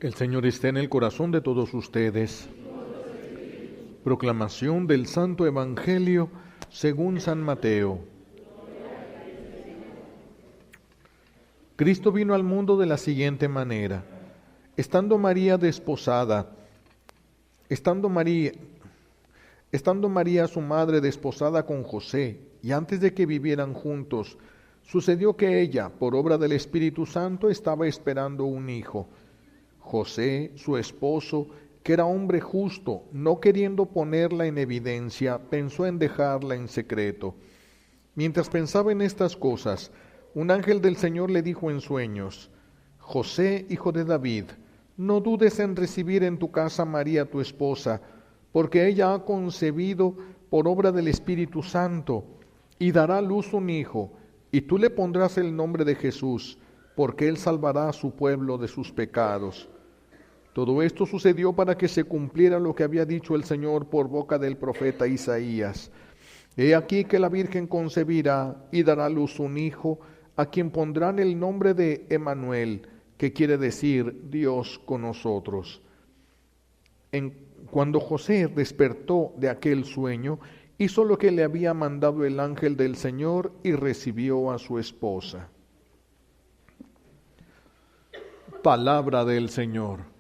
El Señor esté en el corazón de todos ustedes. Proclamación del Santo Evangelio según San Mateo. Cristo vino al mundo de la siguiente manera. Estando María, su madre, desposada con José, y antes de que vivieran juntos, sucedió que ella, por obra del Espíritu Santo, estaba esperando un hijo. José, su esposo, que era hombre justo, no queriendo ponerla en evidencia, pensó en dejarla en secreto. Mientras pensaba en estas cosas, un ángel del Señor le dijo en sueños: José, hijo de David, no dudes en recibir en tu casa a María tu esposa, porque ella ha concebido por obra del Espíritu Santo, y dará a luz un hijo, y tú le pondrás el nombre de Jesús, porque él salvará a su pueblo de sus pecados. Todo esto sucedió para que se cumpliera lo que había dicho el Señor por boca del profeta Isaías. He aquí que la Virgen concebirá y dará a luz un hijo, a quien pondrán el nombre de Emmanuel, que quiere decir Dios con nosotros. Cuando José despertó de aquel sueño, hizo lo que le había mandado el ángel del Señor y recibió a su esposa. Palabra del Señor.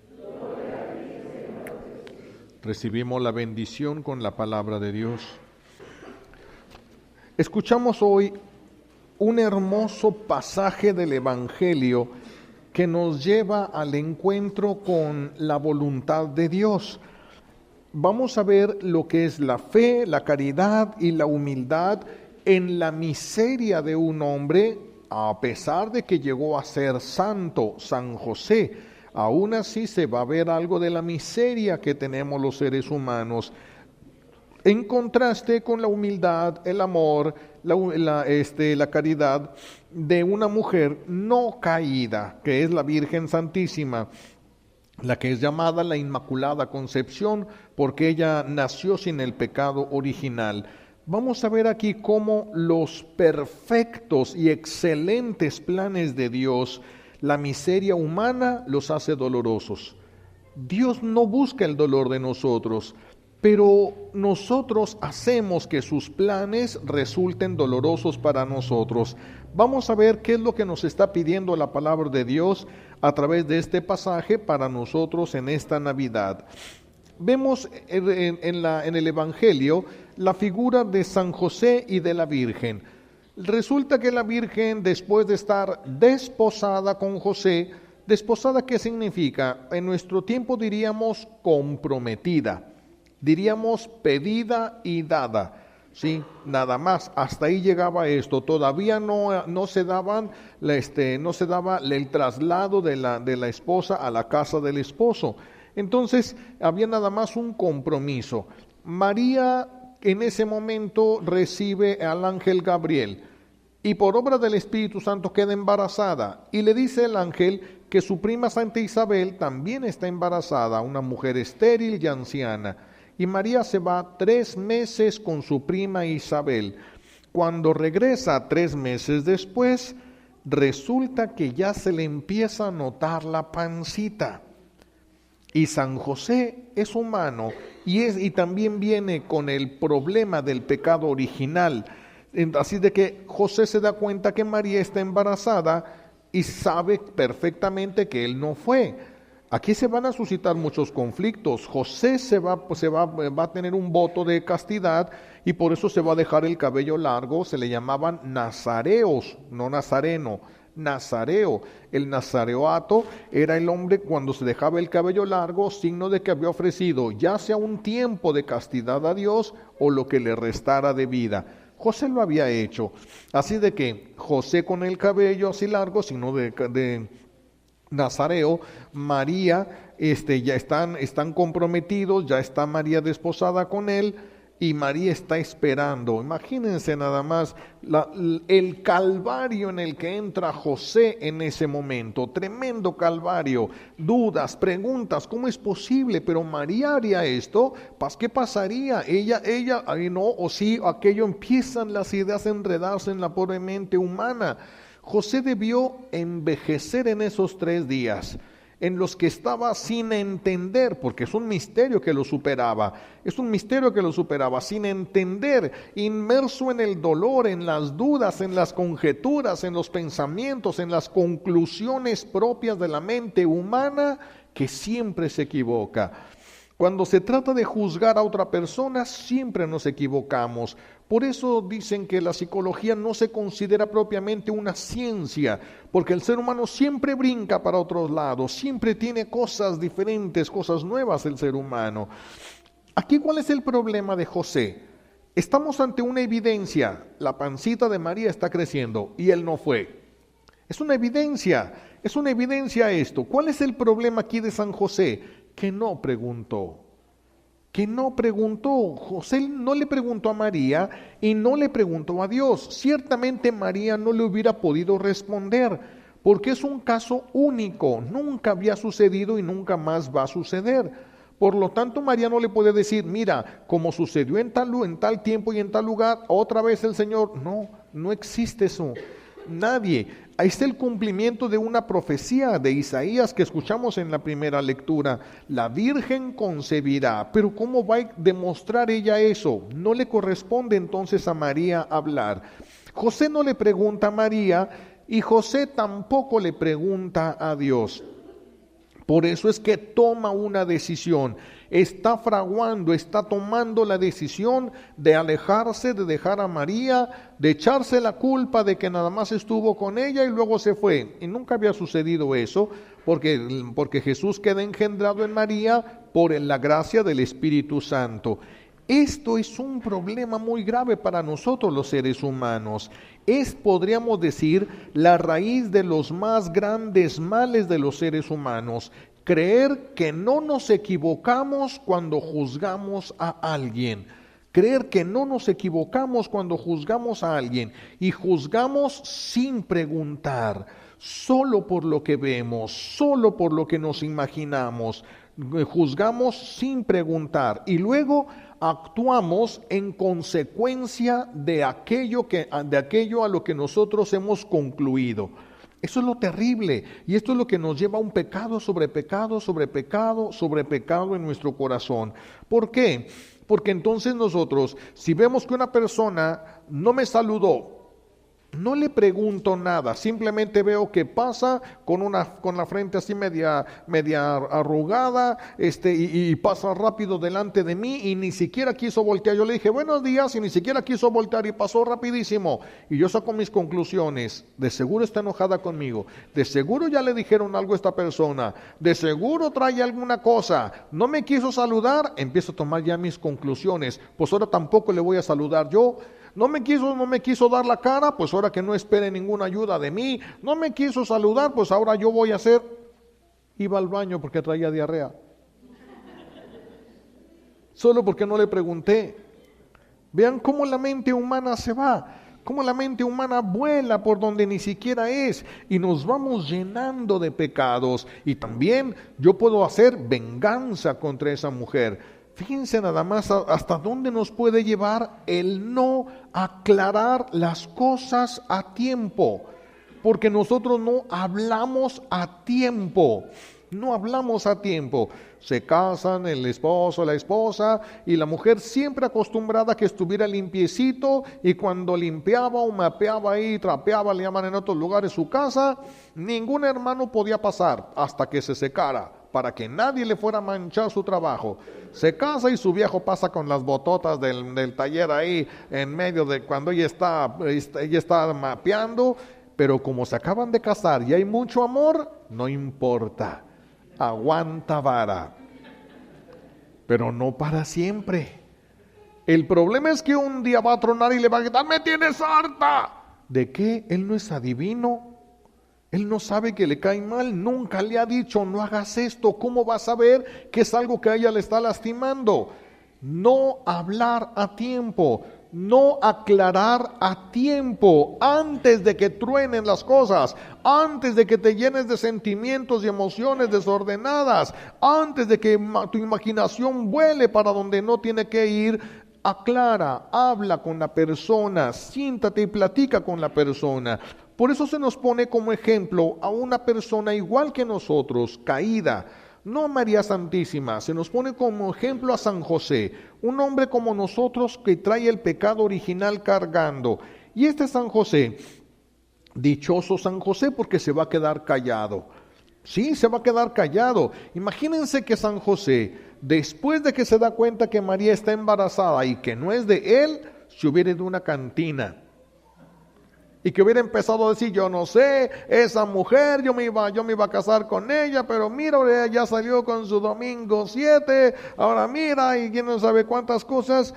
Recibimos la bendición con la palabra de Dios. Escuchamos hoy un hermoso pasaje del Evangelio que nos lleva al encuentro con la voluntad de Dios. Vamos a ver lo que es la fe, la caridad y la humildad en la miseria de un hombre, a pesar de que llegó a ser santo, San José. Aún así se va a ver algo de la miseria que tenemos los seres humanos, en contraste con la humildad, el amor, la caridad de una mujer no caída, que es la Virgen Santísima, la que es llamada la Inmaculada Concepción, porque ella nació sin el pecado original. Vamos a ver aquí cómo los perfectos y excelentes planes de Dios, la miseria humana los hace dolorosos. Dios no busca el dolor de nosotros, pero nosotros hacemos que sus planes resulten dolorosos para nosotros. Vamos a ver qué es lo que nos está pidiendo la palabra de Dios a través de este pasaje para nosotros en esta Navidad. Vemos en el Evangelio la figura de San José y de la Virgen. Resulta que la Virgen, después de estar desposada con José, ¿desposada qué significa? En nuestro tiempo diríamos comprometida, diríamos pedida y dada, ¿sí? Nada más, hasta ahí llegaba esto. Todavía no se daba el traslado de la esposa a la casa del esposo. Entonces había nada más un compromiso. María en ese momento recibe al ángel Gabriel y por obra del Espíritu Santo queda embarazada, y le dice el ángel que su prima Santa Isabel también está embarazada, una mujer estéril y anciana, y María se va 3 meses con su prima Isabel. Cuando regresa 3 meses después, resulta que ya se le empieza a notar la pancita. Y San José es humano y también viene con el problema del pecado original. Así de que José se da cuenta que María está embarazada y sabe perfectamente que él no fue. Aquí se van a suscitar muchos conflictos. José va a tener un voto de castidad y por eso se va a dejar el cabello largo. Se le llamaban nazareos, no nazareno. Nazareo. El nazareato era el hombre cuando se dejaba el cabello largo, signo de que había ofrecido ya sea un tiempo de castidad a Dios o lo que le restara de vida. José lo había hecho, así de que José con el cabello así largo, signo de nazareo, María, ya están comprometidos, ya está María desposada con él, y María está esperando. Imagínense nada más el calvario en el que entra José en ese momento. Tremendo calvario. Dudas, preguntas, ¿cómo es posible? Pero María haría esto, ¿qué pasaría? Ella, no, o sí, aquello. Empiezan las ideas a enredarse en la pobre mente humana. José debió envejecer en esos 3 días. en los que estaba sin entender, porque es un misterio que lo superaba, sin entender, inmerso en el dolor, en las dudas, en las conjeturas, en los pensamientos, en las conclusiones propias de la mente humana, que siempre se equivoca. Cuando se trata de juzgar a otra persona, siempre nos equivocamos. Por eso dicen que la psicología no se considera propiamente una ciencia, porque el ser humano siempre brinca para otros lados, siempre tiene cosas diferentes, cosas nuevas el ser humano. Aquí, ¿cuál es el problema de José? Estamos ante una evidencia, la pancita de María está creciendo y él no fue. Es una evidencia esto. ¿Cuál es el problema aquí de San José? Que no preguntó. José no le preguntó a María y no le preguntó a Dios. Ciertamente María no le hubiera podido responder, porque es un caso único, nunca había sucedido y nunca más va a suceder. Por lo tanto, María no le puede decir, mira, como sucedió en tal tiempo y en tal lugar, otra vez el Señor. No existe eso. Nadie. Ahí está el cumplimiento de una profecía de Isaías que escuchamos en la primera lectura. La Virgen concebirá. Pero ¿cómo va a demostrar ella eso? No le corresponde entonces a María hablar. José no le pregunta a María y José tampoco le pregunta a Dios. Por eso es que toma una decisión, está fraguando, está tomando la decisión de alejarse, de dejar a María, de echarse la culpa de que nada más estuvo con ella y luego se fue. Y nunca había sucedido eso, porque Jesús queda engendrado en María por la gracia del Espíritu Santo. Esto es un problema muy grave para nosotros los seres humanos. Es, podríamos decir, la raíz de los más grandes males de los seres humanos. Creer que no nos equivocamos cuando juzgamos a alguien. Creer que no nos equivocamos cuando juzgamos a alguien. Y juzgamos sin preguntar, solo por lo que vemos, solo por lo que nos imaginamos. Juzgamos sin preguntar. Y luego actuamos en consecuencia de aquello a lo que nosotros hemos concluido. Eso es lo terrible, y esto es lo que nos lleva a un pecado sobre pecado, sobre pecado, sobre pecado en nuestro corazón. ¿Por qué? Porque entonces nosotros, si vemos que una persona no me saludó, no le pregunto nada, simplemente veo que pasa con la frente así media arrugada, y pasa rápido delante de mí y ni siquiera quiso voltear. Yo le dije buenos días y ni siquiera quiso voltear y pasó rapidísimo. Y yo saco mis conclusiones. De seguro está enojada conmigo. De seguro ya le dijeron algo a esta persona. De seguro trae alguna cosa. No me quiso saludar. Empiezo a tomar ya mis conclusiones. Pues ahora tampoco le voy a saludar yo. No me quiso dar la cara, pues ahora que no espere ninguna ayuda de mí. No me quiso saludar, pues ahora yo voy a hacer. Iba al baño porque traía diarrea. Solo porque no le pregunté. Vean cómo la mente humana se va, cómo la mente humana vuela por donde ni siquiera es, y nos vamos llenando de pecados. Y también yo puedo hacer venganza contra esa mujer. Fíjense nada más hasta dónde nos puede llevar el no aclarar las cosas a tiempo, porque nosotros no hablamos a tiempo. Se casan el esposo, la esposa, y la mujer siempre acostumbrada a que estuviera limpiecito, y cuando limpiaba o mapeaba ahí, trapeaba, le llaman en otros lugares, su casa, ningún hermano podía pasar hasta que se secara, para que nadie le fuera a manchar su trabajo. Se casa y su viejo pasa con las bototas del taller ahí en medio de cuando ella está mapeando, pero como se acaban de casar y hay mucho amor, no importa, aguanta vara, pero no para siempre. El problema es que un día va a tronar y le va a gritar, ¡me tienes harta! ¿De qué? Él no es adivino. Él no sabe que le cae mal, nunca le ha dicho no hagas esto. ¿Cómo va a saber que es algo que a ella le está lastimando? No hablar a tiempo, no aclarar a tiempo, antes de que truenen las cosas, antes de que te llenes de sentimientos y emociones desordenadas, antes de que tu imaginación vuele para donde no tiene que ir. Aclara, habla con la persona, siéntate y platica con la persona. Por eso se nos pone como ejemplo a una persona igual que nosotros, caída, no a María Santísima, se nos pone como ejemplo a San José, un hombre como nosotros que trae el pecado original cargando. Y este San José, dichoso San José porque se va a quedar callado. Sí, se va a quedar callado. Imagínense que San José, después de que se da cuenta que María está embarazada y que no es de él, se hubiera ido a una cantina y que hubiera empezado a decir, yo no sé, esa mujer, yo me iba a casar con ella, pero mira, ahora ya salió con su domingo 7, ahora mira, y quién no sabe cuántas cosas.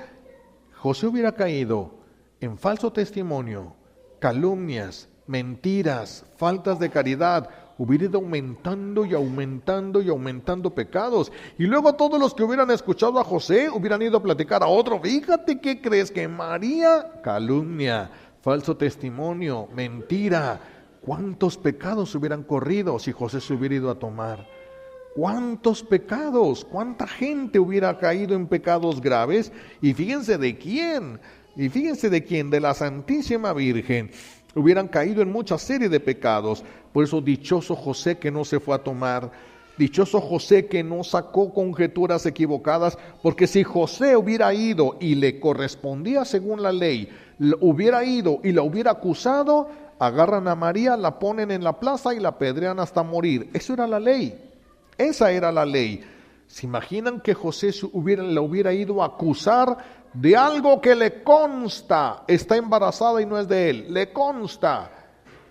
José hubiera caído en falso testimonio, calumnias, mentiras, faltas de caridad, hubiera ido aumentando y aumentando y aumentando pecados. Y luego todos los que hubieran escuchado a José hubieran ido a platicar a otro. Fíjate, ¿qué crees? Que María, calumnia, falso testimonio, mentira. ¿Cuántos pecados hubieran corrido si José se hubiera ido a tomar? ¿Cuántos pecados? ¿Cuánta gente hubiera caído en pecados graves? Y fíjense de quién. Y fíjense de quién, de la Santísima Virgen. Hubieran caído en mucha serie de pecados. Por eso dichoso José que no se fue a tomar. Dichoso José que no sacó conjeturas equivocadas, porque si José hubiera ido y le correspondía según la ley, hubiera ido y la hubiera acusado, agarran a María, la ponen en la plaza y la apedrean hasta morir. Eso era la ley. Esa era la ley. ¿Se imaginan que José la hubiera ido a acusar de algo que le consta? Está embarazada y no es de él. Le consta.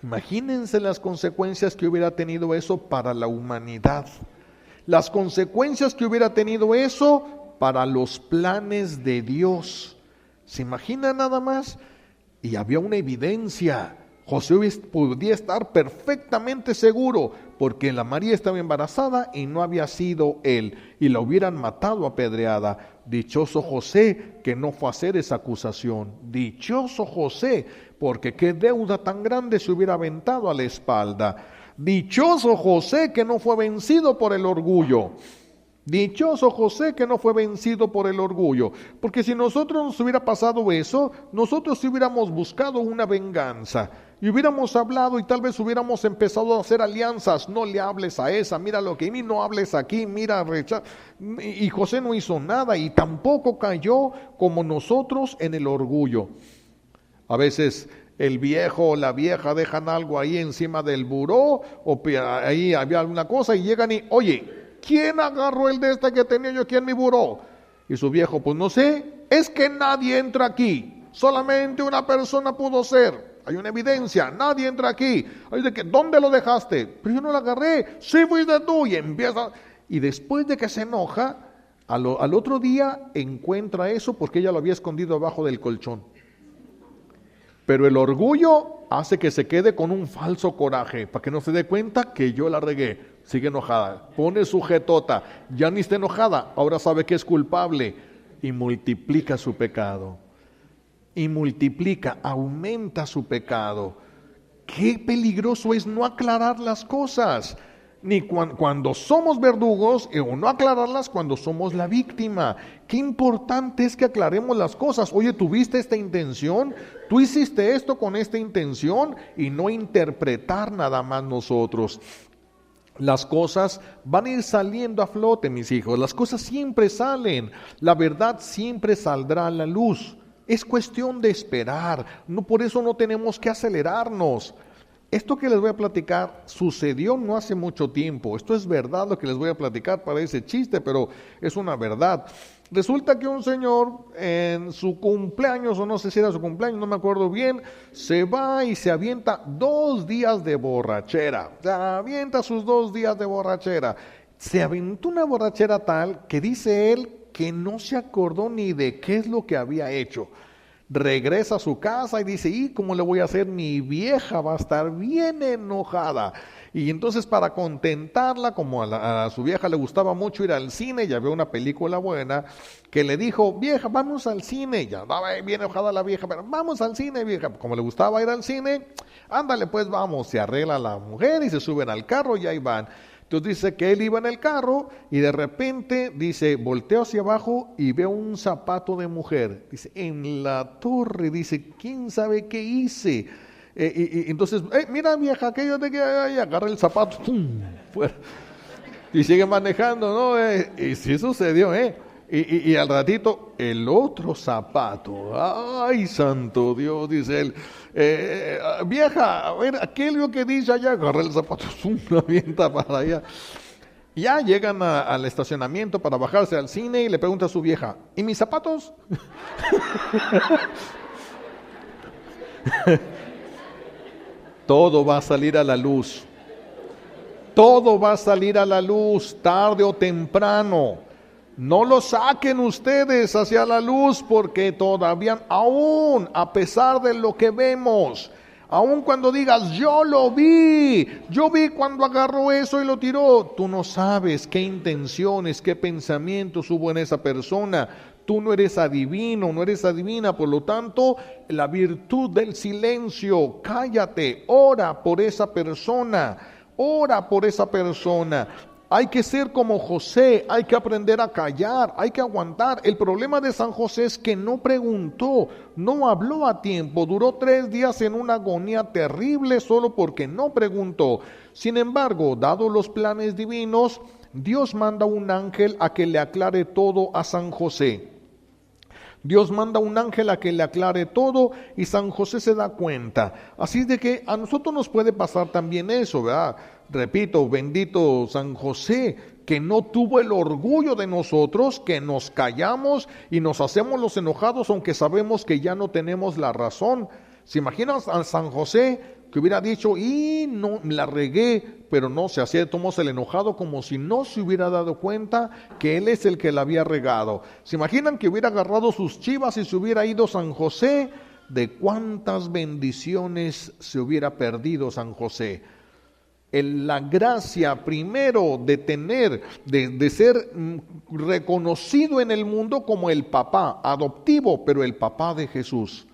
Imagínense las consecuencias que hubiera tenido eso para la humanidad. Las consecuencias que hubiera tenido eso para los planes de Dios. ¿Se imagina nada más? Y había una evidencia. José podía estar perfectamente seguro porque la María estaba embarazada y no había sido él y la hubieran matado apedreada. Dichoso José que no fue a hacer esa acusación. Dichoso José, porque qué deuda tan grande se hubiera aventado a la espalda. Dichoso José que no fue vencido por el orgullo. Dichoso José que no fue vencido por el orgullo, porque si nosotros nos hubiera pasado eso, nosotros hubiéramos buscado una venganza y hubiéramos hablado y tal vez hubiéramos empezado a hacer alianzas. No le hables a esa, mira lo que ni no hables aquí, mira, y José no hizo nada y tampoco cayó como nosotros en el orgullo. A veces el viejo o la vieja dejan algo ahí encima del buró o ahí había alguna cosa y llegan y, oye, ¿quién agarró el de este que tenía yo aquí en mi buró? Y su viejo, pues no sé, es que nadie entra aquí, solamente una persona pudo ser, hay una evidencia, nadie entra aquí. Ay, ¿de qué? ¿Dónde lo dejaste? Pero yo no lo agarré, sí fuiste tú, y empieza, y después de que se enoja, al otro día encuentra eso porque ella lo había escondido abajo del colchón. Pero el orgullo hace que se quede con un falso coraje, para que no se dé cuenta que yo la regué. Sigue enojada, pone sujetota, ya ni está enojada, ahora sabe que es culpable y multiplica su pecado. Y multiplica, aumenta su pecado. Qué peligroso es no aclarar las cosas, ni cuando somos verdugos, o no aclararlas cuando somos la víctima. Qué importante es que aclaremos las cosas. Oye, ¿tuviste esta intención? ¿Tú hiciste esto con esta intención? Y no interpretar nada más nosotros. Las cosas van a ir saliendo a flote, mis hijos. Las cosas siempre salen. La verdad siempre saldrá a la luz. Es cuestión de esperar. No, por eso no tenemos que acelerarnos. Esto que les voy a platicar sucedió no hace mucho tiempo. Esto es verdad lo que les voy a platicar, parece chiste, pero es una verdad. Resulta que un señor en su cumpleaños, o no sé si era su cumpleaños, no me acuerdo bien, se va y se avienta 2 días de borrachera. Se avienta sus 2 días de borrachera. Se aventó una borrachera tal que dice él que no se acordó ni de qué es lo que había hecho. Regresa a su casa y dice, ¿y cómo le voy a hacer? Mi vieja va a estar bien enojada. Y entonces para contentarla, como a su vieja le gustaba mucho ir al cine, ya vio una película buena, que le dijo, vieja, vamos al cine. Ya estaba bien enojada la vieja, pero vamos al cine, vieja. Como le gustaba ir al cine, ándale pues vamos. Se arregla la mujer y se suben al carro y ahí van. Entonces dice que él iba en el carro y de repente, dice, volteo hacia abajo y veo un zapato de mujer. Dice, en la torre, dice, ¿quién sabe qué hice? Entonces, mira vieja, aquello de que agarra el zapato, ¡pum! Fuera. Y sigue manejando, ¿no? Y sí sucedió, Y al ratito, el otro zapato. ¡Ay, santo Dios! Dice él. Vieja, a ver, aquello que dice allá, agarra el zapato, ¡pum! Lo avienta para allá. Ya llegan al estacionamiento para bajarse al cine y le pregunta a su vieja, ¿y mis zapatos? Todo va a salir a la luz. Todo va a salir a la luz, tarde o temprano. No lo saquen ustedes hacia la luz porque todavía, aún a pesar de lo que vemos, aún cuando digas, yo vi cuando agarró eso y lo tiró, tú no sabes qué intenciones, qué pensamientos hubo en esa persona. Tú no eres adivino, no eres adivina, por lo tanto, la virtud del silencio, cállate, ora por esa persona. Ora por esa persona. Hay que ser como José, hay que aprender a callar, hay que aguantar. El problema de San José es que no preguntó, no habló a tiempo, duró 3 días en una agonía terrible solo porque no preguntó. Sin embargo, dados los planes divinos, Dios manda un ángel a que le aclare todo a San José. Dios manda un ángel a que le aclare todo y San José se da cuenta. Así de que a nosotros nos puede pasar también eso, ¿verdad? Repito, bendito San José, que no tuvo el orgullo de nosotros, que nos callamos y nos hacemos los enojados aunque sabemos que ya no tenemos la razón. ¿Se imaginan a San José que hubiera dicho, y no, la regué, pero no se hacía, tomó el enojado como si no se hubiera dado cuenta que él es el que la había regado? ¿Se imaginan que hubiera agarrado sus chivas y se hubiera ido San José? ¿De cuántas bendiciones se hubiera perdido San José? La gracia primero de tener, de ser reconocido en el mundo como el papá adoptivo, pero el papá de Jesús.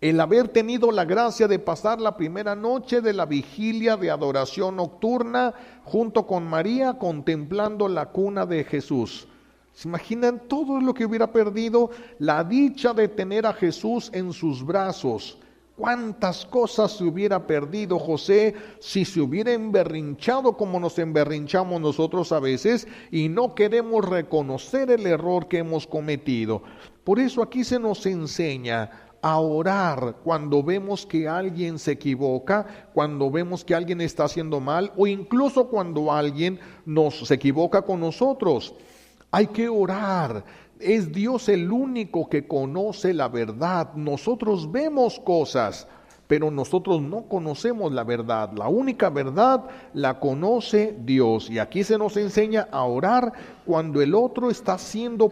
El haber tenido la gracia de pasar la primera noche de la vigilia de adoración nocturna junto con María contemplando la cuna de Jesús. ¿Se imaginan todo lo que hubiera perdido? La dicha de tener a Jesús en sus brazos. ¿Cuántas cosas se hubiera perdido José si se hubiera emberrinchado como nos emberrinchamos nosotros a veces y no queremos reconocer el error que hemos cometido? Por eso aquí se nos enseña a orar cuando vemos que alguien se equivoca, cuando vemos que alguien está haciendo mal o incluso cuando alguien se equivoca con nosotros. Hay que orar. Es Dios el único que conoce la verdad. Nosotros vemos cosas, pero nosotros no conocemos la verdad. La única verdad la conoce Dios. Y aquí se nos enseña a orar cuando el otro está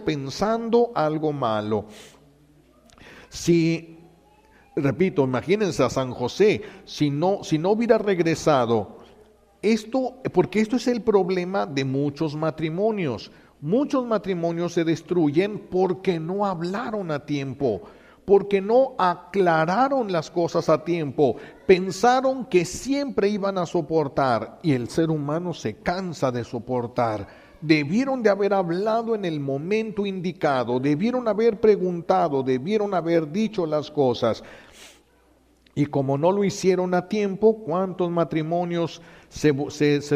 pensando algo malo. Repito, imagínense a San José, si no hubiera regresado, porque esto es el problema de muchos matrimonios. Muchos matrimonios se destruyen porque no hablaron a tiempo, porque no aclararon las cosas a tiempo, pensaron que siempre iban a soportar y el ser humano se cansa de soportar. Debieron de haber hablado en el momento indicado, debieron haber preguntado, debieron haber dicho las cosas. Y como no lo hicieron a tiempo, ¿cuántos matrimonios se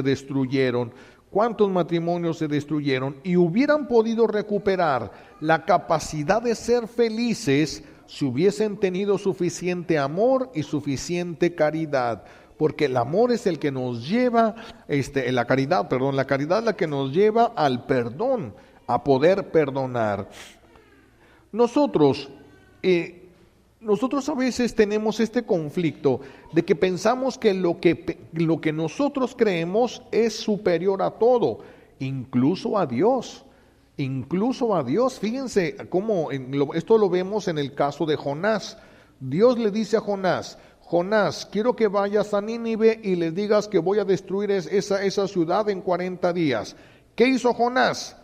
destruyeron? ¿Cuántos matrimonios se destruyeron? Y hubieran podido recuperar la capacidad de ser felices si hubiesen tenido suficiente amor y suficiente caridad. Porque el amor es el que nos lleva, la caridad es la que nos lleva al perdón, a poder perdonar. Nosotros a veces tenemos este conflicto de que pensamos que lo que nosotros creemos es superior a todo, incluso a Dios. Incluso a Dios. Fíjense cómo esto lo vemos en el caso de Jonás. Dios le dice a Jonás, quiero que vayas a Nínive y les digas que voy a destruir esa ciudad en 40 días. ¿Qué hizo Jonás?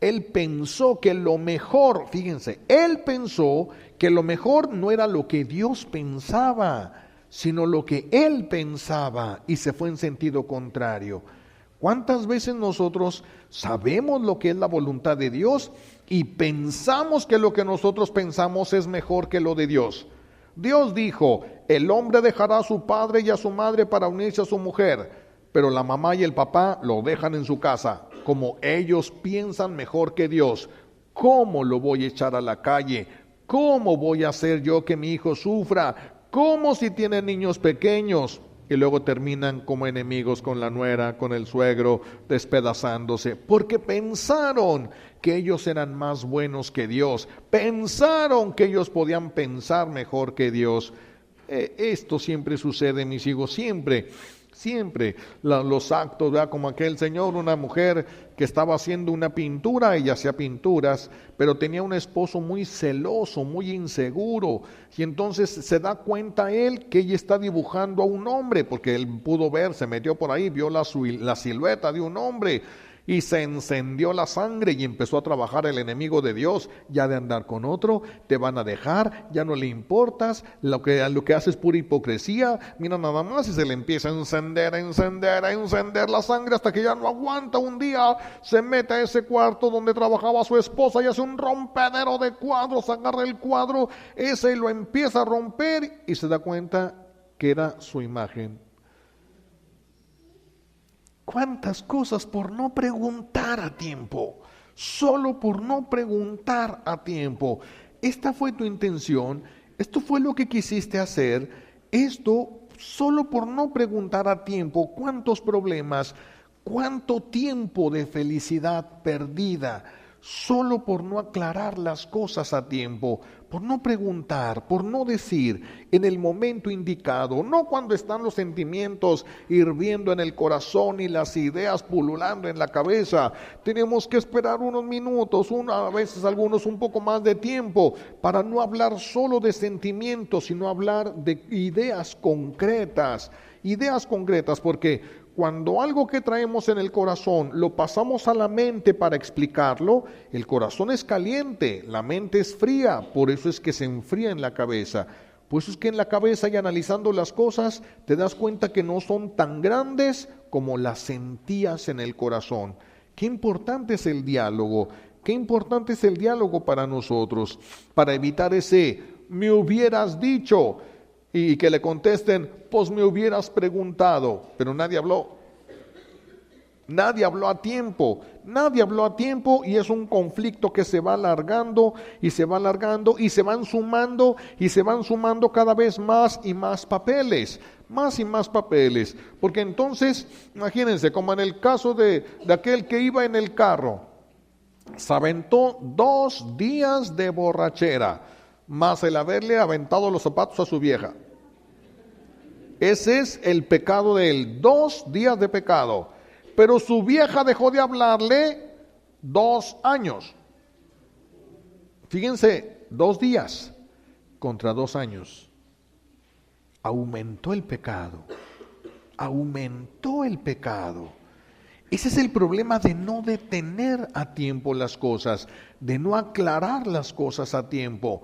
Él pensó que lo mejor, fíjense, él pensó que lo mejor no era lo que Dios pensaba, sino lo que él pensaba y se fue en sentido contrario. ¿Cuántas veces nosotros sabemos lo que es la voluntad de Dios y pensamos que lo que nosotros pensamos es mejor que lo de Dios? Dios dijo, el hombre dejará a su padre y a su madre para unirse a su mujer, pero la mamá y el papá lo dejan en su casa, como ellos piensan mejor que Dios. ¿Cómo lo voy a echar a la calle? ¿Cómo voy a hacer yo que mi hijo sufra? ¿Cómo si tiene niños pequeños? Y luego terminan como enemigos con la nuera, con el suegro, despedazándose, porque pensaron que ellos eran más buenos que Dios, pensaron que ellos podían pensar mejor que Dios. Esto siempre sucede, mis hijos, siempre. Los actos, ¿verdad? Como aquel señor, una mujer que estaba haciendo una pintura, ella hacía pinturas, pero tenía un esposo muy celoso, muy inseguro, y entonces se da cuenta él que ella está dibujando a un hombre, porque él pudo ver, se metió por ahí, vio la silueta de un hombre, y se encendió la sangre y empezó a trabajar el enemigo de Dios. Ya de andar con otro, te van a dejar, ya no le importas, lo que hace es pura hipocresía. Mira nada más, y se le empieza a encender la sangre hasta que ya no aguanta. Un día se mete a ese cuarto donde trabajaba su esposa y hace un rompedero de cuadros, agarra el cuadro ese y lo empieza a romper y se da cuenta que era su imagen. ¿Cuántas cosas por no preguntar a tiempo? Solo por no preguntar a tiempo. Esta fue tu intención, esto fue lo que quisiste hacer, esto solo por no preguntar a tiempo. ¿Cuántos problemas, cuánto tiempo de felicidad perdida? Solo por no aclarar las cosas a tiempo, por no preguntar, por no decir en el momento indicado, no cuando están los sentimientos hirviendo en el corazón y las ideas pululando en la cabeza. Tenemos que esperar unos minutos, a veces algunos un poco más de tiempo, para no hablar solo de sentimientos, sino hablar de ideas concretas, porque cuando algo que traemos en el corazón lo pasamos a la mente para explicarlo, el corazón es caliente, la mente es fría, por eso es que se enfría en la cabeza. Por eso es que en la cabeza y analizando las cosas te das cuenta que no son tan grandes como las sentías en el corazón. Qué importante es el diálogo, qué importante es el diálogo para nosotros, para evitar ese me hubieras dicho. Y que le contesten, pues me hubieras preguntado, pero nadie habló. Nadie habló a tiempo y es un conflicto que se va alargando y se va alargando y se van sumando cada vez más y más papeles, porque entonces, imagínense, como en el caso de aquel que iba en el carro, se aventó 2 días de borrachera, más el haberle aventado los zapatos a su vieja. Ese es el pecado de él, 2 días de pecado. Pero su vieja dejó de hablarle 2 años. Fíjense, 2 días contra 2 años. Aumentó el pecado. Ese es el problema de no detener a tiempo las cosas, de no aclarar las cosas a tiempo.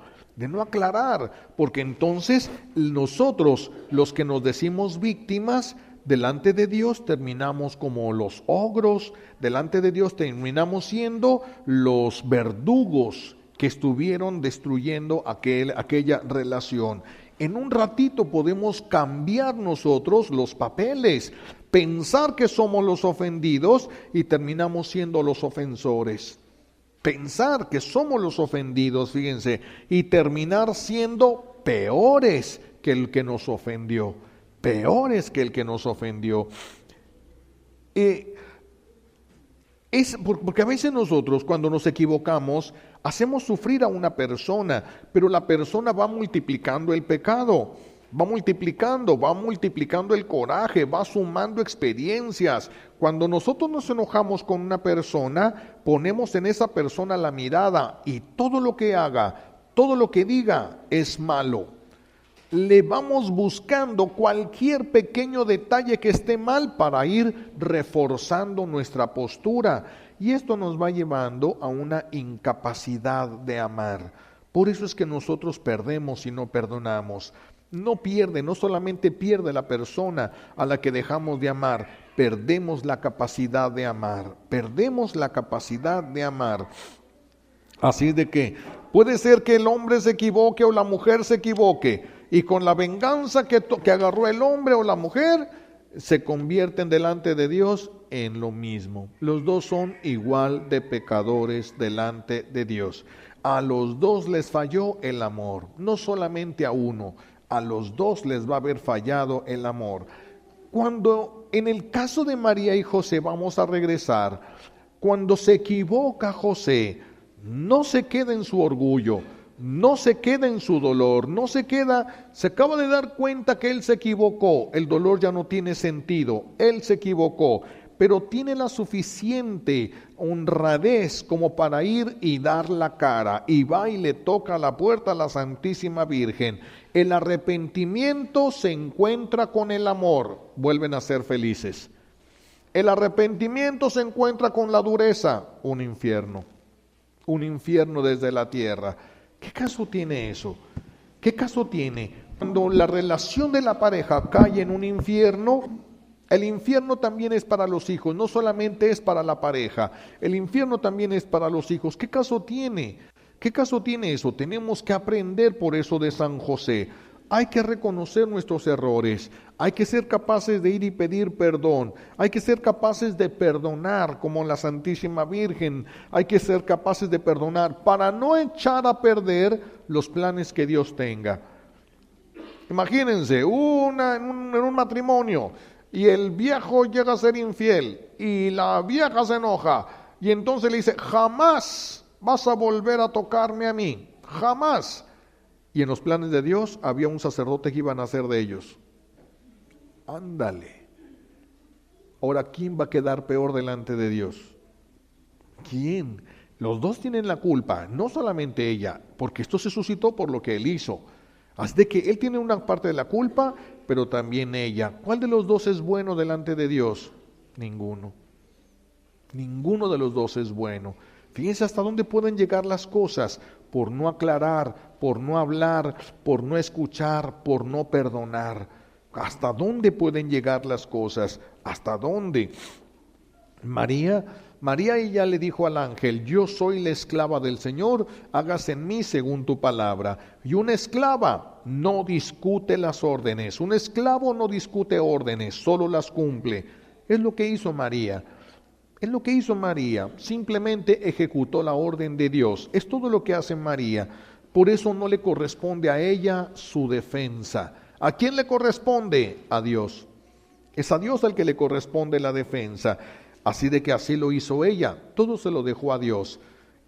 Porque entonces nosotros, los que nos decimos víctimas, delante de Dios terminamos como los ogros, delante de Dios terminamos siendo los verdugos que estuvieron destruyendo aquella relación. En un ratito podemos cambiar nosotros los papeles, pensar que somos los ofendidos y terminamos siendo los ofensores. Pensar que somos los ofendidos, fíjense, y terminar siendo peores que el que nos ofendió. Porque a veces nosotros cuando nos equivocamos hacemos sufrir a una persona, pero la persona va multiplicando el pecado, va multiplicando el coraje, va sumando experiencias. Cuando nosotros nos enojamos con una persona, ponemos en esa persona la mirada y todo lo que haga, todo lo que diga es malo. Le vamos buscando cualquier pequeño detalle que esté mal para ir reforzando nuestra postura. Y esto nos va llevando a una incapacidad de amar. Por eso es que nosotros perdemos y no perdonamos. No solamente pierde la persona a la que dejamos de amar, perdemos la capacidad de amar. Así de que puede ser que el hombre se equivoque o la mujer se equivoque. y con la venganza que agarró el hombre o la mujer, se convierten delante de Dios en lo mismo. Los dos son igual de pecadores delante de Dios. A los dos les falló el amor, no solamente a uno, a los dos les va a haber fallado el amor. Cuando en el caso de María y José, vamos a regresar, cuando se equivoca José, no se queda en su orgullo, no se queda en su dolor, se acaba de dar cuenta que él se equivocó, el dolor ya no tiene sentido, él se equivocó, pero tiene la suficiente honradez como para ir y dar la cara, y va y le toca la puerta a la Santísima Virgen. El arrepentimiento se encuentra con el amor, vuelven a ser felices. El arrepentimiento se encuentra con la dureza, un infierno desde la tierra. ¿Qué caso tiene eso? ¿Qué caso tiene? Cuando la relación de la pareja cae en un infierno, el infierno también es para los hijos, no solamente es para la pareja, el infierno también es para los hijos. ¿Qué caso tiene? ¿Qué caso tiene eso? Tenemos que aprender por eso de San José. Hay que reconocer nuestros errores, hay que ser capaces de ir y pedir perdón, hay que ser capaces de perdonar como la Santísima Virgen, hay que ser capaces de perdonar para no echar a perder los planes que Dios tenga. Imagínense, en un matrimonio, y el viejo llega a ser infiel, y la vieja se enoja, y entonces le dice, jamás vas a volver a tocarme a mí, jamás. Y en los planes de Dios había un sacerdote que iba a nacer de ellos. Ándale. Ahora, ¿quién va a quedar peor delante de Dios? ¿Quién? Los dos tienen la culpa, no solamente ella, porque esto se suscitó por lo que él hizo. Así de que él tiene una parte de la culpa, pero también ella. ¿Cuál de los dos es bueno delante de Dios? Ninguno. Ninguno de los dos es bueno. Fíjense hasta dónde pueden llegar las cosas por no aclarar, por no hablar, por no escuchar, por no perdonar. ¿Hasta dónde pueden llegar las cosas? ¿Hasta dónde? María ella le dijo al ángel, yo soy la esclava del Señor, hágase en mí según tu palabra. Y una esclava no discute las órdenes, un esclavo no discute órdenes, solo las cumple. Es lo que hizo María. Es lo que hizo María, simplemente ejecutó la orden de Dios. Es todo lo que hace María. Por eso no le corresponde a ella su defensa. ¿A quién le corresponde? A Dios. Es a Dios al que le corresponde la defensa. Así de que así lo hizo ella. Todo se lo dejó a Dios.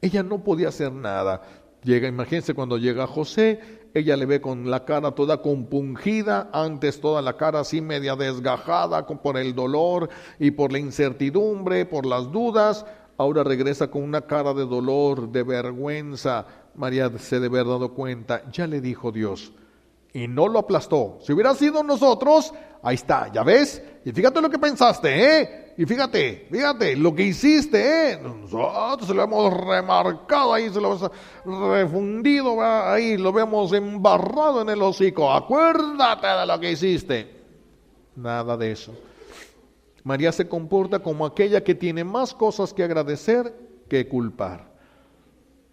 Ella no podía hacer nada. Imagínense cuando llega José, ella le ve con la cara toda compungida, antes toda la cara así media desgajada por el dolor y por la incertidumbre, por las dudas. Ahora regresa con una cara de dolor, de vergüenza. María se debe haber dado cuenta, ya le dijo Dios. Y no lo aplastó. Si hubiera sido nosotros, ahí está, ¿ya ves? Y fíjate lo que pensaste, ¿eh? Y fíjate lo que hiciste, nosotros se lo hemos remarcado ahí, se lo hemos refundido ahí, lo hemos embarrado en el hocico. Acuérdate de lo que hiciste. Nada de eso. María se comporta como aquella que tiene más cosas que agradecer que culpar.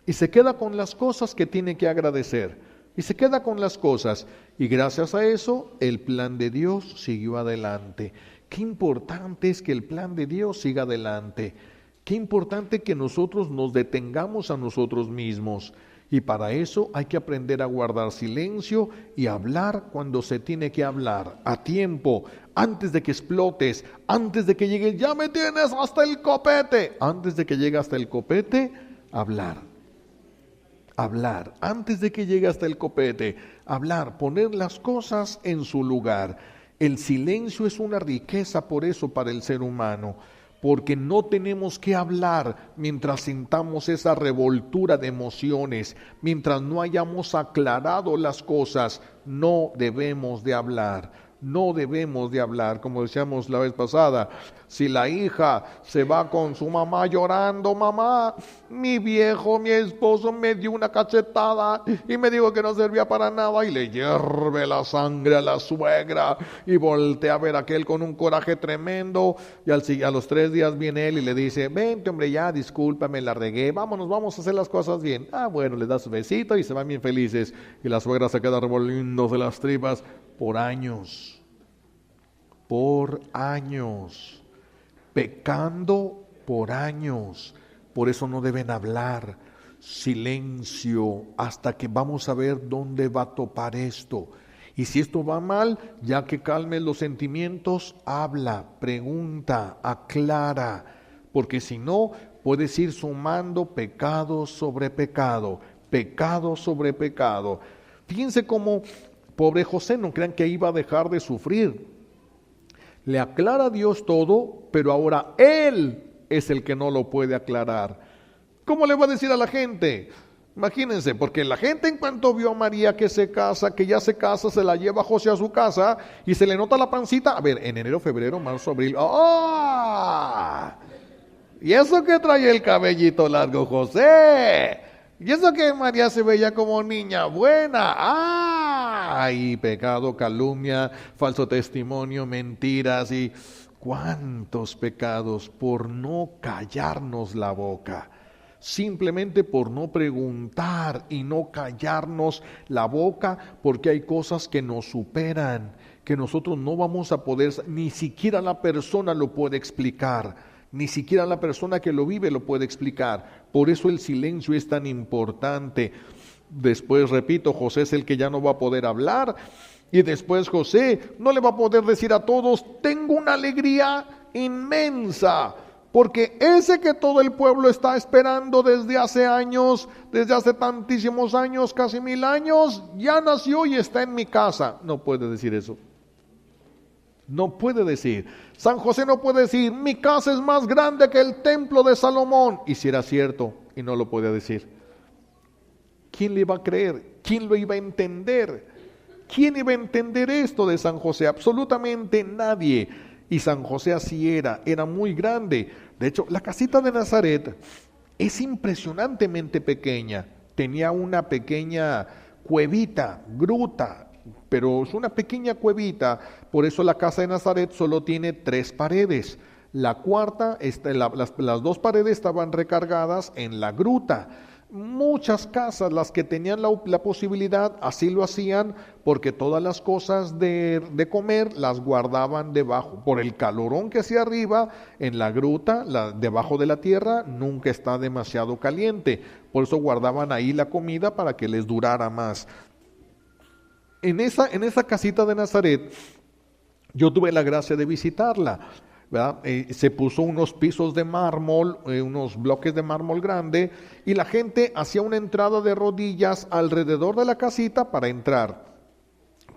Y se queda con las cosas que tiene que agradecer. Y se queda con las cosas. Y gracias a eso, el plan de Dios siguió adelante. Qué importante es que el plan de Dios siga adelante. Qué importante que nosotros nos detengamos a nosotros mismos. Y para eso hay que aprender a guardar silencio y hablar cuando se tiene que hablar, a tiempo, antes de que explotes, antes de que llegue, ya me tienes hasta el copete. Antes de que llegue hasta el copete, hablar. Hablar, antes de que llegue hasta el copete, hablar, poner las cosas en su lugar. El silencio es una riqueza por eso para el ser humano, porque no tenemos que hablar mientras sintamos esa revoltura de emociones, mientras no hayamos aclarado las cosas, no debemos de hablar. No debemos de hablar, como decíamos la vez pasada. Si la hija se va con su mamá llorando, mamá, mi viejo, mi esposo me dio una cachetada y me dijo que no servía para nada, y le hierve la sangre a la suegra y voltea a ver a aquel con un coraje tremendo, y a los 3 días viene él y le dice, vente hombre, ya discúlpame, la regué, vámonos, vamos a hacer las cosas bien. Bueno, le da su besito y se van bien felices, y la suegra se queda revolviéndose las tripas por años, pecando por años. Por eso no deben hablar. Silencio hasta que vamos a ver dónde va a topar esto. Y si esto va mal, ya que calmes los sentimientos, habla, pregunta, aclara, porque si no, puedes ir sumando pecado sobre pecado, pecado sobre pecado. Fíjense cómo pobre José, no crean que iba a dejar de sufrir. Le aclara a Dios todo, pero ahora él es el que no lo puede aclarar. ¿Cómo le va a decir a la gente? Imagínense, porque la gente en cuanto vio a María que se casa, que ya se casa, se la lleva José a su casa y se le nota la pancita. A ver, en enero, febrero, marzo, abril. ¡Ah! ¿Y eso que trae el cabellito largo, José? ¿Y eso que María se veía como niña buena? ¡Ay! Pecado, calumnia, falso testimonio, mentiras y cuántos pecados por no callarnos la boca. Simplemente por no preguntar y no callarnos la boca, porque hay cosas que nos superan, que nosotros no vamos a poder, ni siquiera la persona lo puede explicar. Ni siquiera la persona que lo vive lo puede explicar. Por eso el silencio es tan importante. Después, repito, José es el que ya no va a poder hablar. Y después José no le va a poder decir a todos, tengo una alegría inmensa. Porque ese que todo el pueblo está esperando desde hace años, desde hace tantísimos años, casi 1000 años, ya nació y está en mi casa. No puede decir eso. No puede decir. San José no puede decir, mi casa es más grande que el templo de Salomón. Y si era cierto, y no lo podía decir. ¿Quién le iba a creer? ¿Quién lo iba a entender? ¿Quién iba a entender esto de San José? Absolutamente nadie. Y San José así era muy grande. De hecho, la casita de Nazaret es impresionantemente pequeña. Tenía una pequeña cuevita, gruta, pero es una pequeña cuevita. Por eso la casa de Nazaret solo tiene 3 paredes. La cuarta, las 2 paredes estaban recargadas en la gruta. Muchas casas, las que tenían la posibilidad, así lo hacían, porque todas las cosas de comer las guardaban debajo. Por el calorón que hacía arriba, en la gruta, debajo de la tierra, nunca está demasiado caliente. Por eso guardaban ahí la comida para que les durara más. En esa casita de Nazaret, yo tuve la gracia de visitarla. Se puso unos pisos de mármol, unos bloques de mármol grande, y la gente hacía una entrada de rodillas alrededor de la casita para entrar.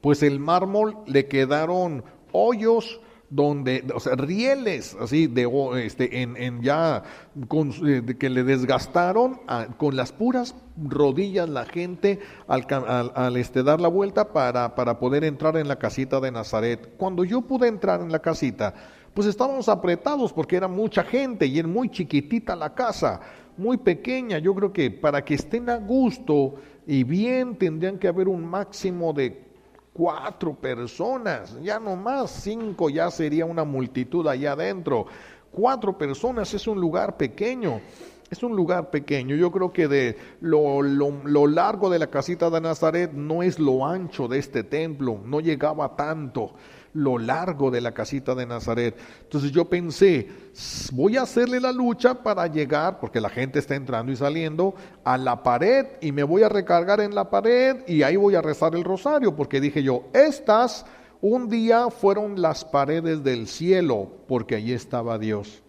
Pues el mármol le quedaron hoyos donde, o sea, rieles así que le desgastaron con las puras rodillas la gente al dar la vuelta para poder entrar en la casita de Nazaret. Cuando yo pude entrar en la casita, pues estábamos apretados porque era mucha gente y es muy chiquitita la casa, muy pequeña. Yo creo que para que estén a gusto y bien tendrían que haber un máximo de 4 personas, ya no más, 5 ya sería una multitud allá adentro. 4 personas es un lugar pequeño. Es un lugar pequeño. Yo creo que de lo largo de la casita de Nazaret no es lo ancho de este templo, no llegaba tanto lo largo de la casita de Nazaret. Entonces yo pensé, voy a hacerle la lucha para llegar, porque la gente está entrando y saliendo, a la pared, y me voy a recargar en la pared y ahí voy a rezar el rosario, porque dije yo, estas un día fueron las paredes del cielo, porque allí estaba Dios.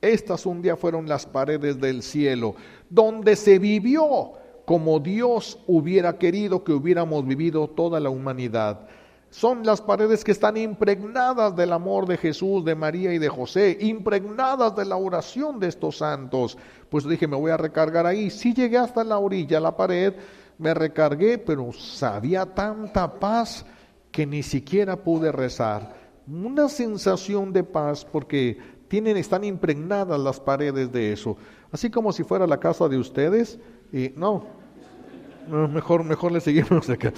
Estas un día fueron las paredes del cielo, donde se vivió como Dios hubiera querido que hubiéramos vivido toda la humanidad. Son las paredes que están impregnadas del amor de Jesús, de María y de José, impregnadas de la oración de estos santos. Pues dije, me voy a recargar ahí. Sí llegué hasta la orilla, la pared, me recargué, pero había tanta paz que ni siquiera pude rezar. Una sensación de paz porque están impregnadas las paredes de eso. Así como si fuera la casa de ustedes. Y no, mejor le seguimos acá,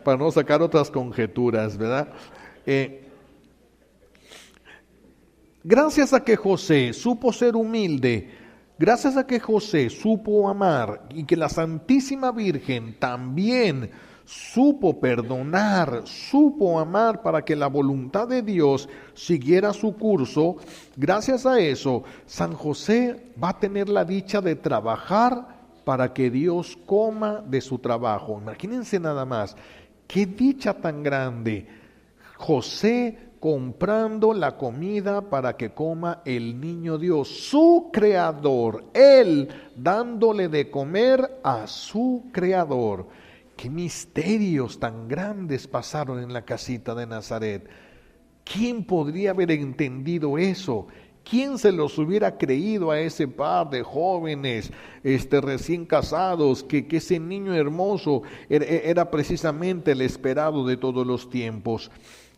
para no sacar otras conjeturas, ¿verdad? Gracias a que José supo ser humilde, gracias a que José supo amar y que la Santísima Virgen también supo perdonar, supo amar para que la voluntad de Dios siguiera su curso, gracias a eso, San José va a tener la dicha de trabajar para que Dios coma de su trabajo. Imagínense nada más, qué dicha tan grande. José comprando la comida para que coma el niño Dios, su creador, él dándole de comer a su creador. Qué misterios tan grandes pasaron en la casita de Nazaret. ¿Quién podría haber entendido eso? ¿Quién se los hubiera creído a ese par de jóvenes recién casados que ese niño hermoso era precisamente el esperado de todos los tiempos?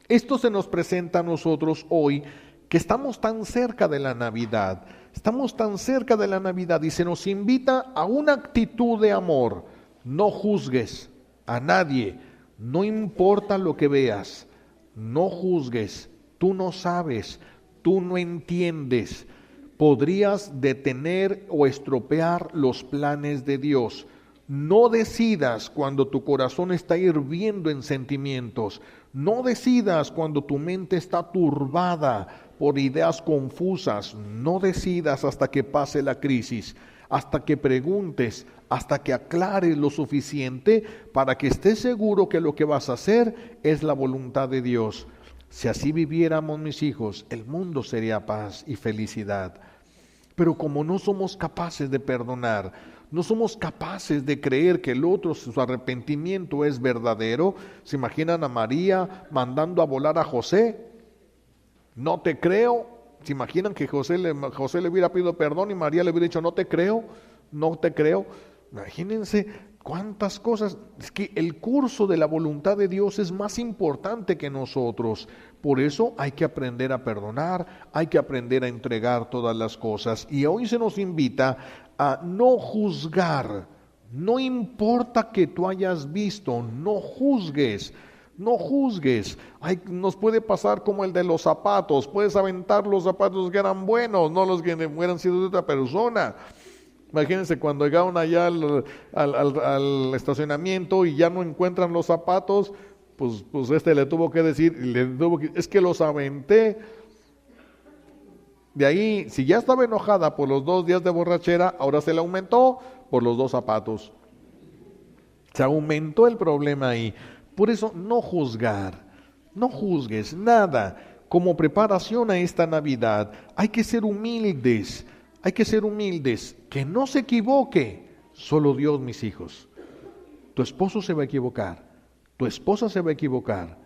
Esto se nos presenta a nosotros hoy, que estamos tan cerca de la Navidad. Estamos tan cerca de la Navidad y se nos invita a una actitud de amor. No juzgues a nadie, no importa lo que veas, no juzgues, tú no sabes, tú no entiendes, podrías detener o estropear los planes de Dios. No decidas cuando tu corazón está hirviendo en sentimientos, no decidas cuando tu mente está turbada por ideas confusas, no decidas hasta que pase la crisis, hasta que preguntes, hasta que aclares lo suficiente para que estés seguro que lo que vas a hacer es la voluntad de Dios. Si así viviéramos, mis hijos, el mundo sería paz y felicidad. Pero como no somos capaces de perdonar, no somos capaces de creer que el otro, su arrepentimiento es verdadero, ¿se imaginan a María mandando a volar a José? No te creo. ¿Se imaginan que José le hubiera pedido perdón y María le hubiera dicho no te creo? No te creo. Imagínense cuántas cosas. Es que el curso de la voluntad de Dios es más importante que nosotros. Por eso hay que aprender a perdonar, hay que aprender a entregar todas las cosas. Y hoy se nos invita a no juzgar. No importa que tú hayas visto, no juzgues. No juzgues. Nos puede pasar como el de los zapatos. Puedes aventar los zapatos que eran buenos, no los que hubieran sido de otra persona. Imagínense cuando llegaron allá al estacionamiento y ya no encuentran los zapatos, pues le tuvo que decir, es que los aventé. De ahí, si ya estaba enojada por los 2 días de borrachera, ahora se le aumentó por los 2 zapatos. Se aumentó el problema ahí. Por eso no juzgar, no juzgues nada. Como preparación a esta Navidad hay que ser humildes, que no se equivoque, solo Dios, mis hijos. Tu esposo se va a equivocar, tu esposa se va a equivocar,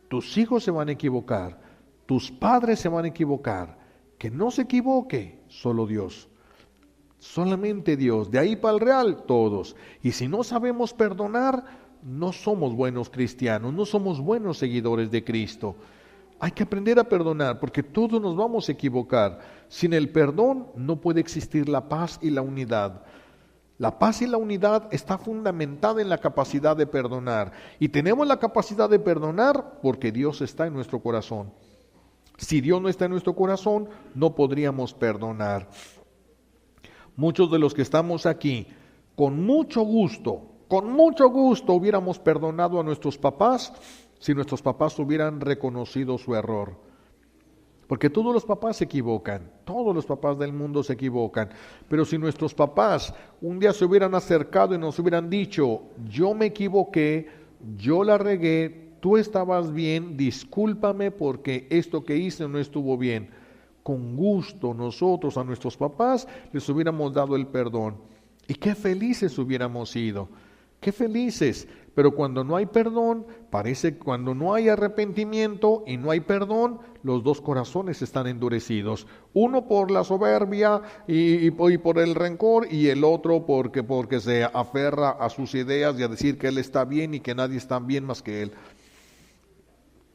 tus hijos se van a equivocar, tus padres se van a equivocar. Que no se equivoque, solo Dios. Solamente Dios, de ahí para el real, todos. Y si no sabemos perdonar, no somos buenos cristianos, no somos buenos seguidores de Cristo. Hay que aprender a perdonar porque todos nos vamos a equivocar. Sin el perdón no puede existir la paz y la unidad. La paz y la unidad está fundamentada en la capacidad de perdonar. Y tenemos la capacidad de perdonar porque Dios está en nuestro corazón. Si Dios no está en nuestro corazón, no podríamos perdonar. Muchos de los que estamos aquí, con mucho gusto hubiéramos perdonado a nuestros papás si nuestros papás hubieran reconocido su error. Porque todos los papás se equivocan, todos los papás del mundo se equivocan. Pero si nuestros papás un día se hubieran acercado y nos hubieran dicho, yo me equivoqué, yo la regué, tú estabas bien, discúlpame porque esto que hice no estuvo bien. Con gusto nosotros a nuestros papás les hubiéramos dado el perdón. Y qué felices hubiéramos sido. Qué felices, pero cuando no hay perdón, cuando no hay arrepentimiento y no hay perdón, los dos corazones están endurecidos. Uno por la soberbia y por el rencor y el otro porque se aferra a sus ideas y a decir que él está bien y que nadie está bien más que él.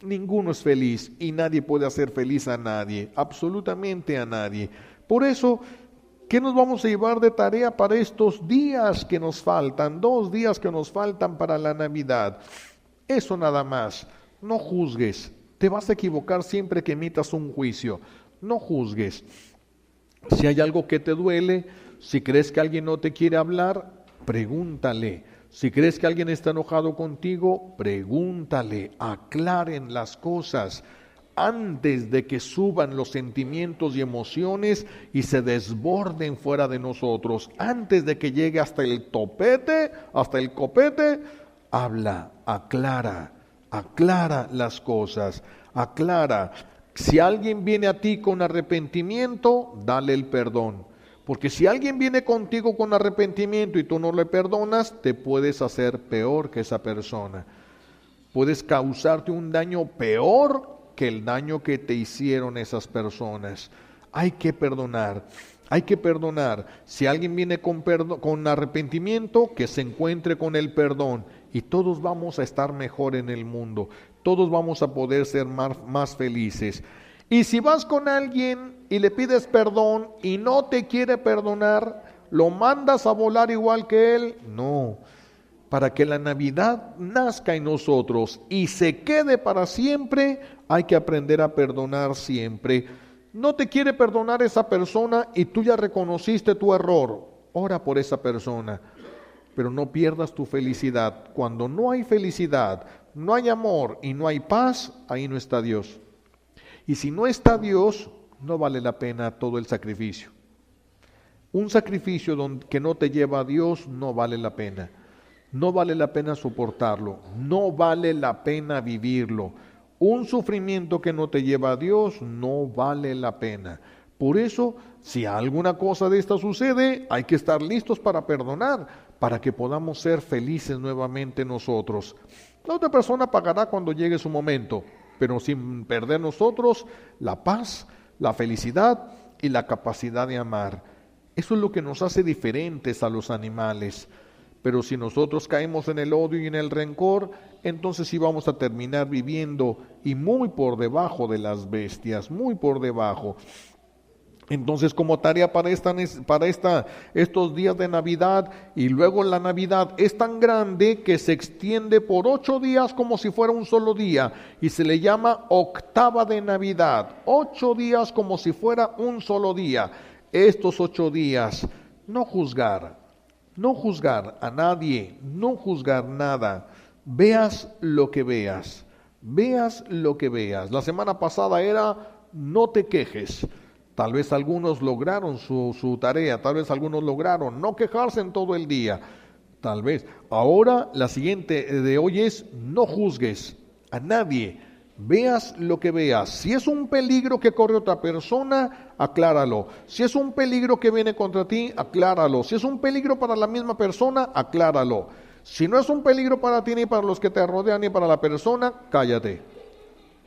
ninguno es feliz y nadie puede hacer feliz a nadie, absolutamente a nadie. Por eso, ¿qué nos vamos a llevar de tarea para estos días que nos faltan? 2 días que nos faltan para la Navidad. Eso nada más. No juzgues. Te vas a equivocar siempre que emitas un juicio. No juzgues. Si hay algo que te duele, si crees que alguien no te quiere hablar, pregúntale. Si crees que alguien está enojado contigo, pregúntale. Aclaren las cosas antes de que suban los sentimientos y emociones y se desborden fuera de nosotros. Antes de que llegue hasta el topete, hasta el copete, habla, aclara las cosas, aclara. Si alguien viene a ti con arrepentimiento, dale el perdón. Porque si alguien viene contigo con arrepentimiento y tú no le perdonas, te puedes hacer peor que esa persona. Puedes causarte un daño peor que el daño que te hicieron esas personas. Hay que perdonar. Hay que perdonar. Si alguien viene con arrepentimiento, que se encuentre con el perdón. Y todos vamos a estar mejor en el mundo. Todos vamos a poder ser más felices. Y si vas con alguien y le pides perdón y no te quiere perdonar, ¿lo mandas a volar igual que él? No. Para que la Navidad nazca en nosotros y se quede para siempre, hay que aprender a perdonar siempre. No te quiere perdonar esa persona y tú ya reconociste tu error. Ora por esa persona, pero no pierdas tu felicidad. Cuando no hay felicidad, no hay amor y no hay paz, ahí no está Dios. Y si no está Dios, no vale la pena todo el sacrificio. Un sacrificio que no te lleva a Dios no vale la pena. No vale la pena soportarlo, no vale la pena vivirlo. Un sufrimiento que no te lleva a Dios no vale la pena. Por eso, si alguna cosa de esta sucede, hay que estar listos para perdonar, para que podamos ser felices nuevamente nosotros. La otra persona pagará cuando llegue su momento, pero sin perder nosotros la paz, la felicidad y la capacidad de amar. Eso es lo que nos hace diferentes a los animales. Pero si nosotros caemos en el odio y en el rencor, entonces sí vamos a terminar viviendo y muy por debajo de las bestias, muy por debajo. Entonces, como tarea para estos días de Navidad, y luego la Navidad es tan grande que se extiende por 8 días como si fuera un solo día, y se le llama octava de Navidad. 8 días como si fuera un solo día. Estos 8 días, no juzgar a nadie, no juzgar nada. Veas lo que veas. La semana pasada era no te quejes. Tal vez algunos lograron su tarea, tal vez algunos lograron no quejarse en todo el día. Tal vez. Ahora la siguiente de hoy es no juzgues a nadie. Veas lo que veas. Si es un peligro que corre otra persona, acláralo. Si es un peligro que viene contra ti, acláralo. Si es un peligro para la misma persona, acláralo. Si no es un peligro para ti, ni para los que te rodean, ni para la persona, cállate.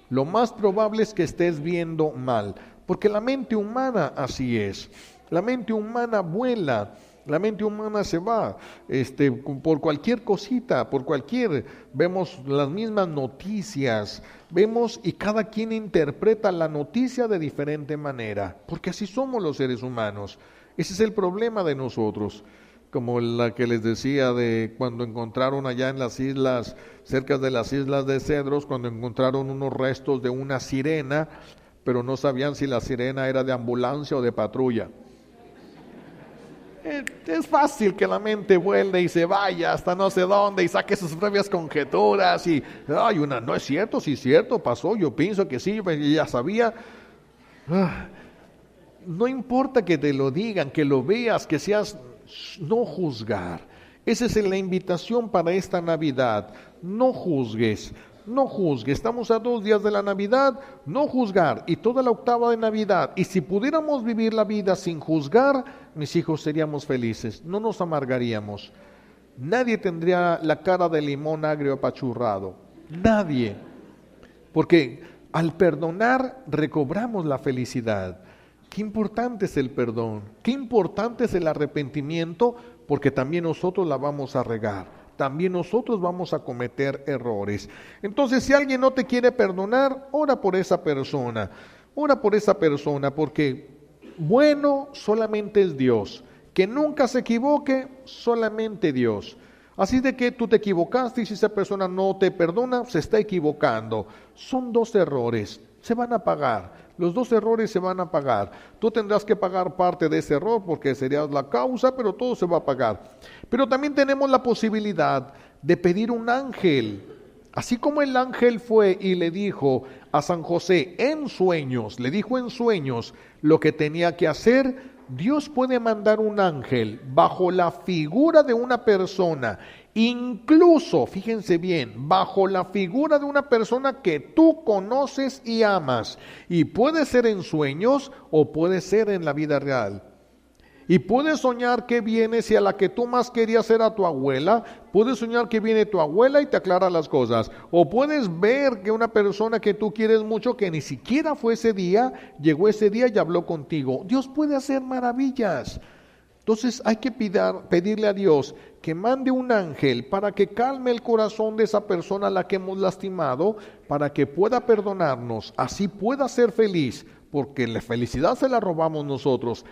Lo más probable es que estés viendo mal, porque la mente humana así es. La mente humana vuela. La mente humana se va por cualquier cosita, vemos las mismas noticias, vemos y cada quien interpreta la noticia de diferente manera, porque así somos los seres humanos. Ese es el problema de nosotros, como la que les decía de cuando encontraron allá en las islas, cerca de las islas de Cedros, cuando encontraron unos restos de una sirena, pero no sabían si la sirena era de ambulancia o de patrulla. Es fácil que la mente vuelva y se vaya hasta no sé dónde y saque sus propias conjeturas y, no es cierto, sí es cierto, pasó, yo pienso que sí, ya sabía. No importa que te lo digan, que lo veas, que seas, no juzgar. Esa es la invitación para esta Navidad, no juzgues. No juzgue, estamos a 2 días de la Navidad, no juzgar, y toda la octava de Navidad, y si pudiéramos vivir la vida sin juzgar, mis hijos seríamos felices, no nos amargaríamos. Nadie tendría la cara de limón agrio apachurrado, nadie, porque al perdonar recobramos la felicidad. Qué importante es el perdón, qué importante es el arrepentimiento, porque también nosotros la vamos a regar. también nosotros vamos a cometer errores. Entonces, si alguien no te quiere perdonar, ora por esa persona. Ora por esa persona, porque bueno solamente es Dios. Que nunca se equivoque, solamente Dios. Así de que tú te equivocaste y si esa persona no te perdona, se está equivocando. Son dos errores, se van a pagar. Los dos errores se van a pagar. Tú tendrás que pagar parte de ese error porque serías la causa, pero todo se va a pagar. Pero también tenemos la posibilidad de pedir un ángel. Así como el ángel fue y le dijo a San José en sueños, le dijo en sueños lo que tenía que hacer, Dios puede mandar un ángel bajo la figura de una persona, incluso, fíjense bien, bajo la figura de una persona que tú conoces y amas. Y puede ser en sueños o puede ser en la vida real. Y puedes soñar que viene, si a la que tú más querías era tu abuela, puedes soñar que viene tu abuela y te aclara las cosas. O puedes ver que una persona que tú quieres mucho, que ni siquiera fue ese día, llegó ese día y habló contigo. Dios puede hacer maravillas. Entonces hay que pedirle a Dios que mande un ángel para que calme el corazón de esa persona a la que hemos lastimado, para que pueda perdonarnos, así pueda ser feliz, porque la felicidad se la robamos nosotros,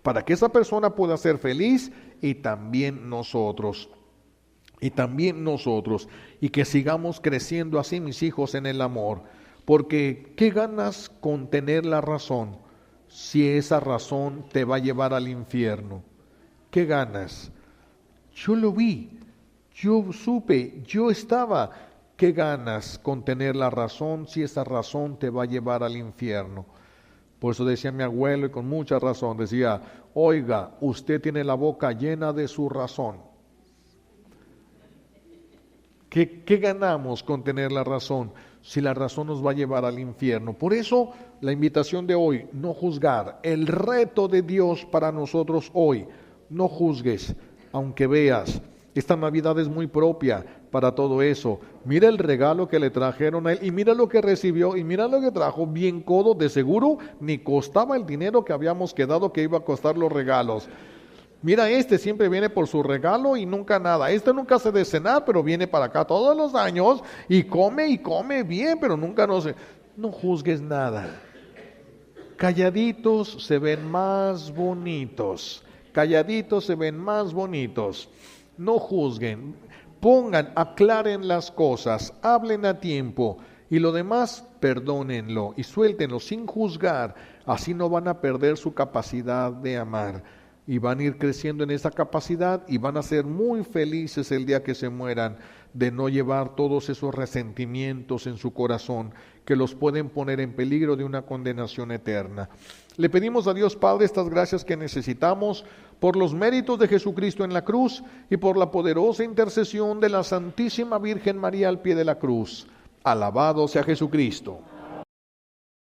para que esa persona pueda ser feliz y también nosotros. Y que sigamos creciendo así, mis hijos, en el amor. Porque ¿qué ganas con tener la razón si esa razón te va a llevar al infierno? ¿Qué ganas? Yo lo vi, yo supe, yo estaba. ¿Qué ganas con tener la razón si esa razón te va a llevar al infierno? Por eso decía mi abuelo, y con mucha razón, decía, oiga, usted tiene la boca llena de su razón. ¿Qué ganamos con tener la razón si la razón nos va a llevar al infierno? Por eso la invitación de hoy, no juzgar. El reto de Dios para nosotros hoy, no juzgues, aunque veas. Esta Navidad es muy propia para todo eso. Mira el regalo que le trajeron a él y mira lo que recibió y mira lo que trajo, bien codo, de seguro ni costaba el dinero que habíamos quedado que iba a costar los regalos. Mira, este siempre viene por su regalo y nunca nada. Este nunca hace de cenar, pero viene para acá todos los años y come bien, pero nunca no sé. No juzgues nada. Calladitos se ven más bonitos. Calladitos se ven más bonitos. No juzguen, aclaren las cosas, hablen a tiempo y lo demás perdónenlo y suéltenlo sin juzgar. Así no van a perder su capacidad de amar y van a ir creciendo en esa capacidad y van a ser muy felices el día que se mueran de no llevar todos esos resentimientos en su corazón que los pueden poner en peligro de una condenación eterna. Le pedimos a Dios Padre estas gracias que necesitamos por los méritos de Jesucristo en la cruz y por la poderosa intercesión de la Santísima Virgen María al pie de la cruz. Alabado sea Jesucristo.